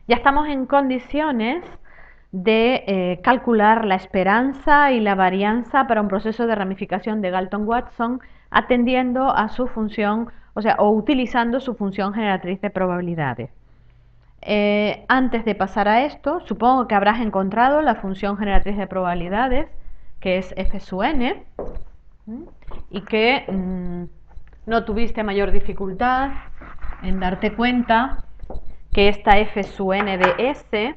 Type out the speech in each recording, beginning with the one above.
ya estamos en condiciones de calcular la esperanza y la varianza para un proceso de ramificación de Galton-Watson atendiendo a su función, o utilizando su función generatriz de probabilidades. Antes de pasar a esto, supongo que habrás encontrado la función generatriz de probabilidades, que es f sub n, y que no tuviste mayor dificultad en darte cuenta que esta f sub n de s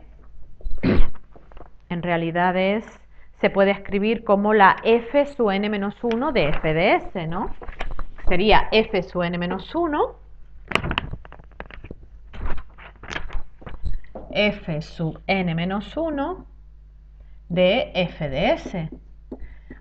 en realidad se puede escribir como la f sub n menos 1 de f de s, ¿no? Sería f sub n menos 1 f sub n menos 1 de f de s.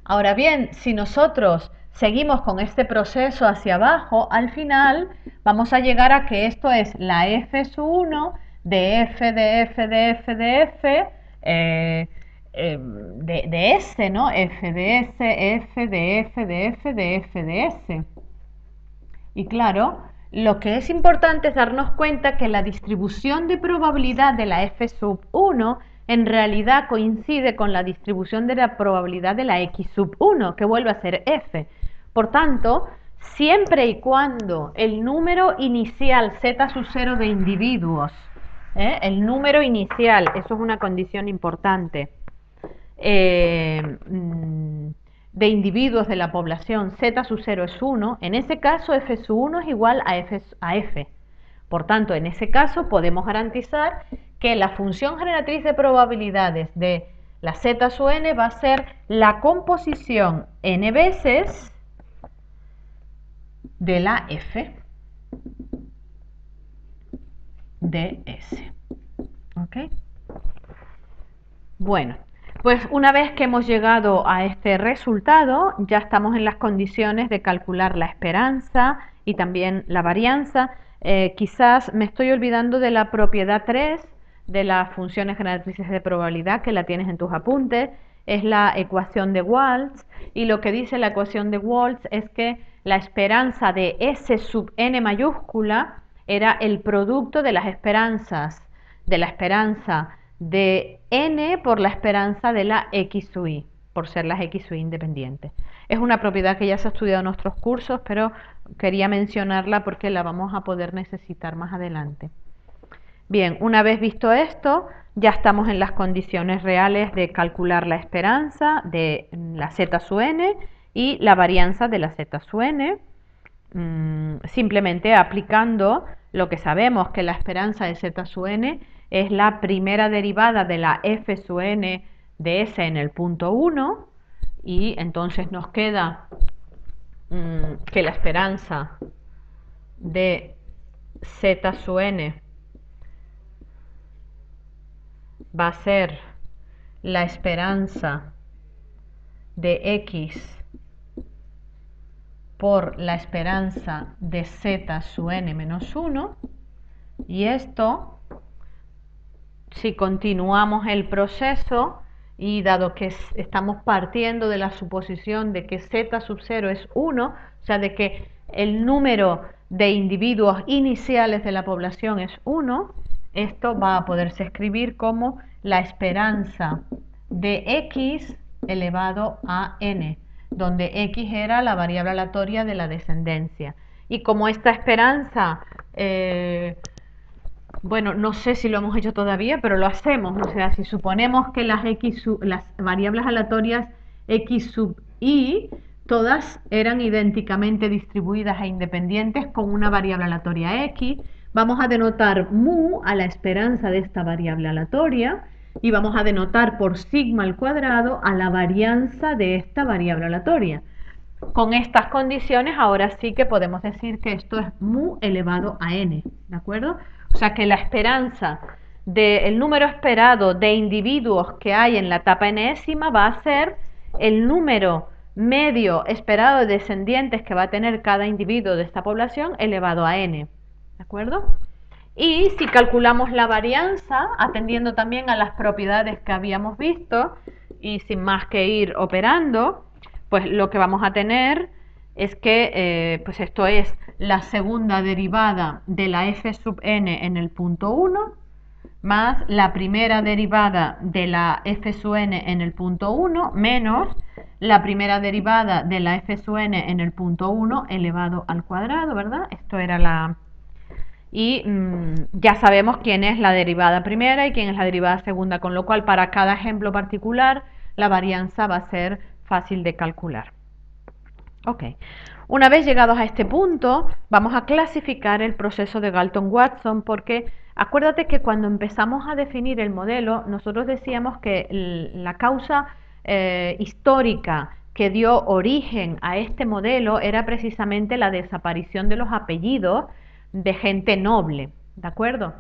Ahora bien, si nosotros seguimos con este proceso hacia abajo, al final vamos a llegar a que esto es la f sub 1 de f de f de f de f de s, ¿no? F de s, f de f de f de f de s. Y claro, lo que es importante es darnos cuenta que la distribución de probabilidad de la f sub 1 en realidad coincide con la distribución de la probabilidad de la x sub 1, que vuelve a ser f. Por tanto, siempre y cuando el número inicial z sub 0 de individuos, el número inicial, eso es una condición importante, de individuos de la población z sub 0 es 1, en ese caso f sub 1 es igual a f. Por tanto, en ese caso podemos garantizar que la función generatriz de probabilidades de la z sub n va a ser la composición n veces de la f de s. ¿Ok? Bueno, pues una vez que hemos llegado a este resultado, ya estamos en las condiciones de calcular la esperanza y también la varianza. Quizás me estoy olvidando de la propiedad 3 de las funciones generatrices de probabilidad, que la tienes en tus apuntes, es la ecuación de Waltz, y lo que dice la ecuación de Waltz es que la esperanza de S sub n mayúscula era el producto de las esperanzas, de la esperanza de n por la esperanza de la x sub i, por ser las x sub i independientes. Es una propiedad que ya se ha estudiado en nuestros cursos, pero quería mencionarla porque la vamos a poder necesitar más adelante. Bien, una vez visto esto, ya estamos en las condiciones reales de calcular la esperanza de la z sub n y la varianza de la z sub n, simplemente aplicando lo que sabemos, que la esperanza de z sub n es la primera derivada de la f sub n de s en el punto 1, y entonces nos queda que la esperanza de z sub n va a ser la esperanza de x por la esperanza de z sub n menos 1, y esto, si continuamos el proceso, y dado que estamos partiendo de la suposición de que z sub 0 es 1, o sea, de que el número de individuos iniciales de la población es 1, esto va a poderse escribir como la esperanza de x elevado a n, donde x era la variable aleatoria de la descendencia. Y como esta esperanza, bueno, no sé si lo hemos hecho todavía, pero lo hacemos. O sea, si suponemos que las variables aleatorias x sub i, todas eran idénticamente distribuidas e independientes con una variable aleatoria x, vamos a denotar mu a la esperanza de esta variable aleatoria, y vamos a denotar por sigma al cuadrado a la varianza de esta variable aleatoria. Con estas condiciones, ahora sí que podemos decir que esto es mu elevado a n, ¿de acuerdo? O sea que la esperanza del número esperado de individuos que hay en la etapa enésima va a ser el número medio esperado de descendientes que va a tener cada individuo de esta población elevado a n, ¿de acuerdo? Y si calculamos la varianza, atendiendo también a las propiedades que habíamos visto, y sin más que ir operando, pues lo que vamos a tener es que pues esto es la segunda derivada de la f sub n en el punto 1 más la primera derivada de la f sub n en el punto 1 menos la primera derivada de la f sub n en el punto 1 elevado al cuadrado, ¿verdad? Esto era la... Y ya sabemos quién es la derivada primera y quién es la derivada segunda, con lo cual para cada ejemplo particular la varianza va a ser fácil de calcular. Ok, una vez llegados a este punto, vamos a clasificar el proceso de Galton-Watson porque acuérdate que cuando empezamos a definir el modelo, nosotros decíamos que la causa histórica que dio origen a este modelo era precisamente la desaparición de los apellidos de gente noble, ¿de acuerdo?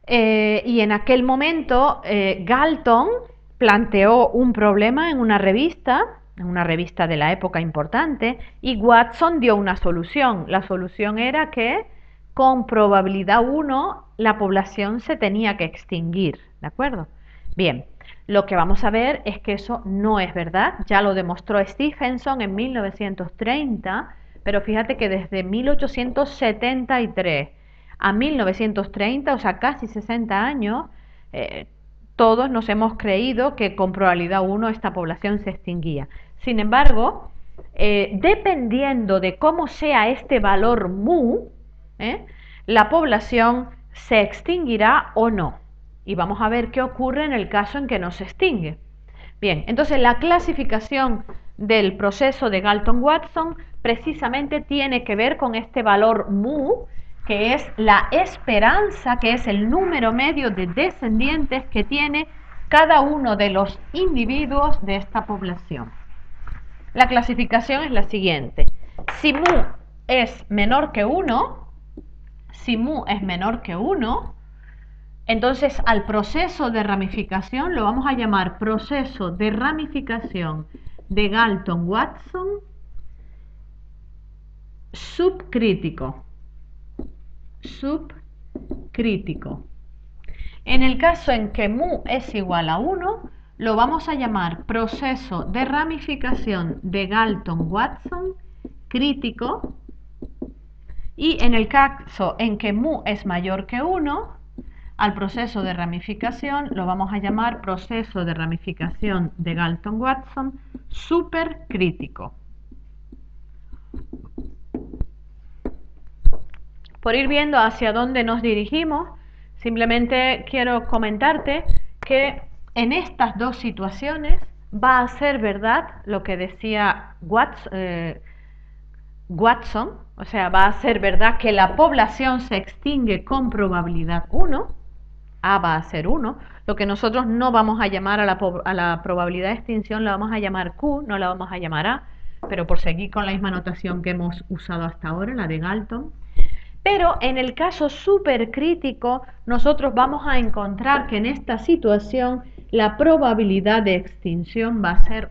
Y en aquel momento Galton planteó un problema en una revista de la época importante, y Watson dio una solución. La solución era que con probabilidad 1 la población se tenía que extinguir, ¿de acuerdo? Bien, lo que vamos a ver es que eso no es verdad, ya lo demostró Stephenson en 1930, pero fíjate que desde 1873 a 1930, o sea, casi 60 años, todos nos hemos creído que con probabilidad 1 esta población se extinguía. Sin embargo, dependiendo de cómo sea este valor mu, la población se extinguirá o no. Y vamos a ver qué ocurre en el caso en que no se extingue. Bien, entonces la clasificación del proceso de Galton-Watson precisamente tiene que ver con este valor mu, que es la esperanza, que es el número medio de descendientes que tiene cada uno de los individuos de esta población. La clasificación es la siguiente. Si mu es menor que 1, entonces al proceso de ramificación lo vamos a llamar proceso de ramificación de Galton-Watson subcrítico. En el caso en que mu es igual a 1, lo vamos a llamar proceso de ramificación de Galton-Watson crítico, y en el caso en que mu es mayor que 1, al proceso de ramificación lo vamos a llamar proceso de ramificación de Galton-Watson supercrítico. Por ir viendo hacia dónde nos dirigimos, simplemente quiero comentarte que en estas dos situaciones va a ser verdad lo que decía Watson, o sea, va a ser verdad que la población se extingue con probabilidad 1, A va a ser 1, lo que nosotros no vamos a llamar a la probabilidad de extinción la vamos a llamar Q, no la vamos a llamar A, pero por seguir con la misma notación que hemos usado hasta ahora, la de Galton. Pero en el caso supercrítico, nosotros vamos a encontrar que en esta situación la probabilidad de extinción va a ser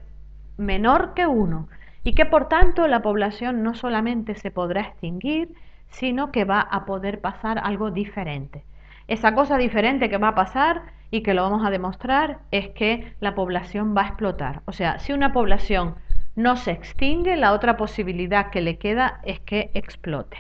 menor que 1 y que por tanto la población no solamente se podrá extinguir, sino que va a poder pasar algo diferente. Esa cosa diferente que va a pasar y que lo vamos a demostrar es que la población va a explotar. O sea, si una población no se extingue, la otra posibilidad que le queda es que explote.